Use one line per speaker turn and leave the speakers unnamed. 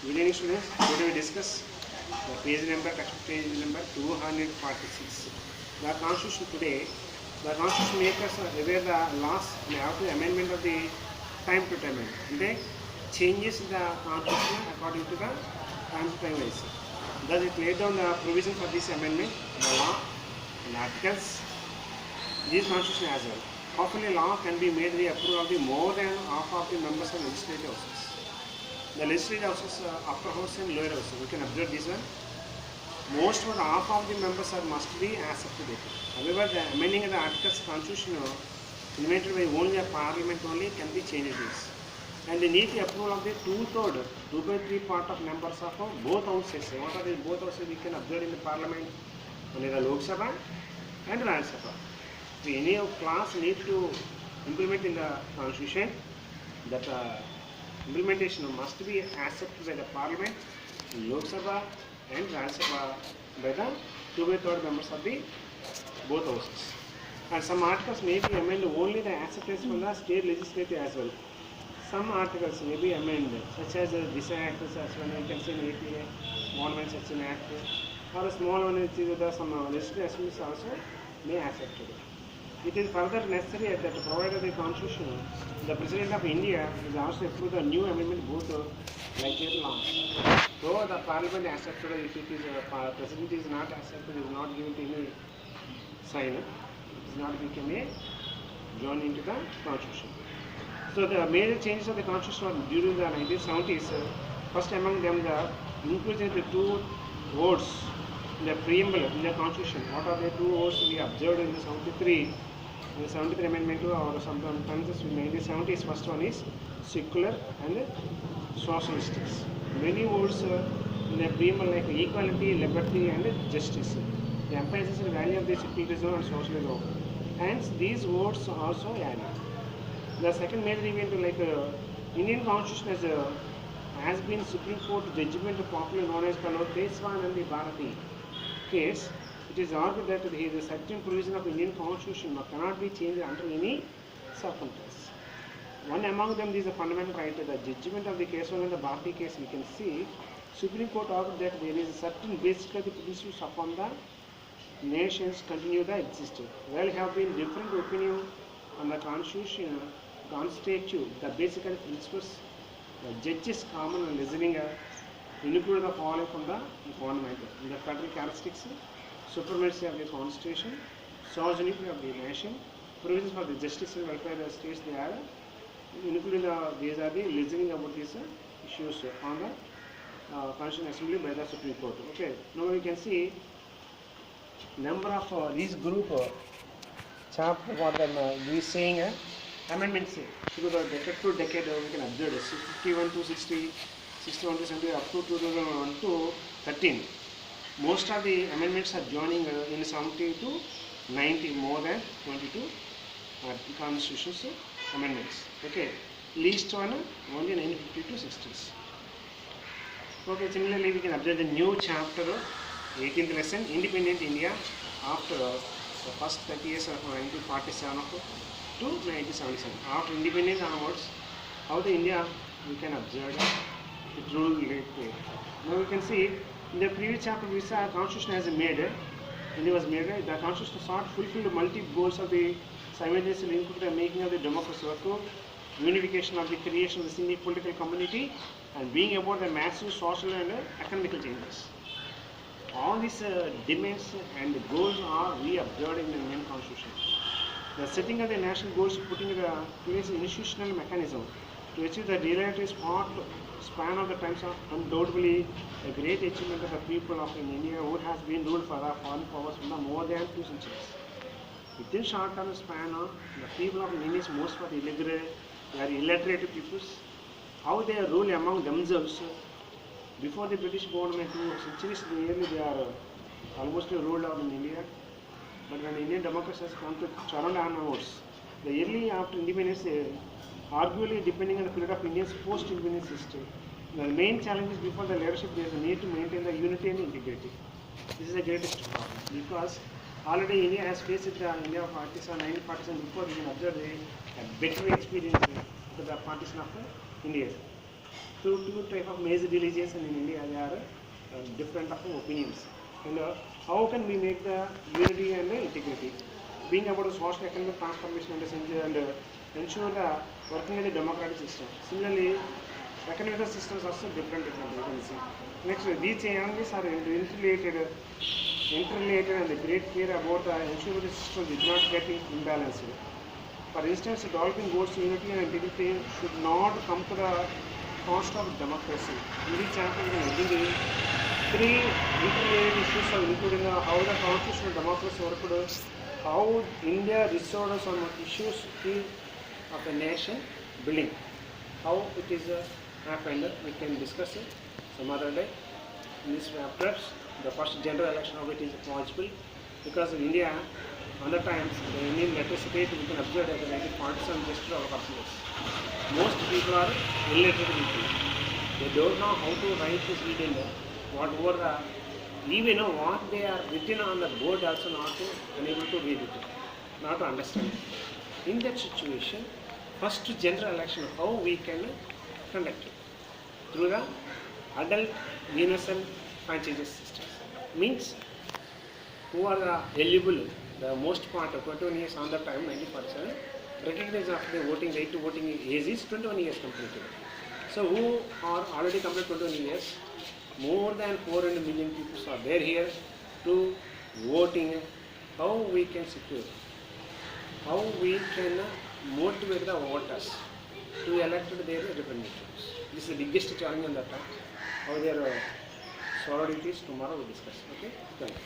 Good evening, students. Today we discuss the textbook page number 246. The Constitution today, the Constitution makes us aware the laws after the amendment of the time to time. They changes the Constitution according to the time to time wise. Thus it laid down the provision for this amendment, the law and articles. This Constitution as well. Often a law can be made the approval of the more than half of the members of legislative houses. The legislative houses, upper house and lower house, we can observe this one. Most or half of the members must be accepted. However, the amending of the articles constitution invented by only a parliament only can be changed this. And they need the approval of the 2/3, 2/3 part of members of both houses. What are the both houses we can observe in the parliament? Only the Lok Sabha and Rajya Sabha. If any class need to implement in the constitution, that implementation must be accepted by the Parliament, Lok Sabha and Rajya Sabha by the 2/3 members of the both houses. And some articles may be amended only the acceptance from the state legislature as well. Some articles may be amended, such as this act, as well you can say in APA, Monument Section Act, or a small one which is the some legislative assemblies also may accept it. It is further necessary that provided the Constitution, the President of India is also approve the new amendment both like their law. Though the Parliament accepted, if it is President is not accepted, is not given any sign, it is not become a join into the Constitution. So the major changes of the Constitution during the 1970s, first among them the inclusion of the two words in the preamble in the Constitution. What are the two words we observed in the 73? In the 73 amendment or sometimes in 1970s, first one is secular and socialists. Many words in the preamble like equality, liberty and justice. The emphasizes the value of the secularism and socialism. Hence these words are also added. The second major event like Indian Constitution has been Supreme Court judgment popularly known as Peswan and the Bharati case. It is argued that the certain provision of Indian Constitution cannot be changed under any circumstance. One among them is the fundamental right. The judgment of the case one and the Bharati case we can see Supreme Court argued that there is a certain basic principles upon the nations continue the existence. While have been different opinion on the Constitution constitute the basic principles, the judges common and listening include the following from the fundamental. The federal characteristics, supremacy of the Constitution, sovereignty of the nation, provisions for the justice and welfare of the states they are, including these are the listening about these issues on the Constitutional Assembly by the Supreme Court. Okay, now we can see number of these group chapter what we saying amendments through the decade to decade we can observe 51 to 60, 61 to 70 up to 2001 to 13. Most of the amendments are joining in 70 to 90, more than 22 constitutions amendments. Okay, least one only 950 to 60s. Okay, similarly we can observe the new chapter 18th lesson, Independent India after the first 30 years of 1947 to 1977. After independence onwards, how the India we can observe it ruled late. Now we can see in the previous chapter we saw Constitution has made India was made the Constitution sought fulfill multiple goals of the simultaneously linked to the making of the democracy work, unification of the creation of the single political community, and being about the massive social and economical changes. All these demands and goals are we observed in the Indian Constitution. The setting of the national goals, putting the place institutional mechanism to achieve the relative span of the times are undoubtedly a great achievement of the people of India who has been ruled for the foreign powers for more than 2 centuries. Within short term span of the people of India is most of the illiterate peoples, how they rule among themselves. Before the British government 2 centuries nearly they are almost ruled out in India. But when Indian democracy has come to Charan onwards, the early after independence, arguably depending on the period of India's post-independence history, the main challenges before the leadership there is the need to maintain the unity and integrity. This is the greatest problem because already India has faced the India partition, 1947 before we can observe a better experience with the partition of India. two type of major religions in India. They are different of opinions. And how can we make the unity and the integrity? Being about the social economic transformation and ensure the working in the democratic system. Similarly, economic systems are also different. You can see. Next, these changes are interrelated and great care about the ensure the system did not get imbalanced. For instance, developing goals unity and integrity should not come to the cost of democracy. In this chapter, we will three interrelated issues are including how the constitutional democracy worked, how India resolved some issues of the nation building, how it is happened. We can discuss it some other day. In this chapters, the first general election of it is possible because in India, on the times, the Indian electricity we can observe as a 90% just of our customers. Most people are illiterate people. They don't know how to write this read in whatever even what they are written on the board also not to unable to read it, not to understand it. In that situation, first general election, how we can conduct it? Through the adult universal franchise system. Means who are the eligible, the most part of 21 years on the time, 90%, recognize of the voting right to voting age is 21 years completed. So who are already completed 21 years, more than 400 million people are there here to voting. How we can secure, how we can motivate the voters to elect their representatives. This is the biggest challenge on that time. How they are solved it is tomorrow we discuss. Okay. Thank you.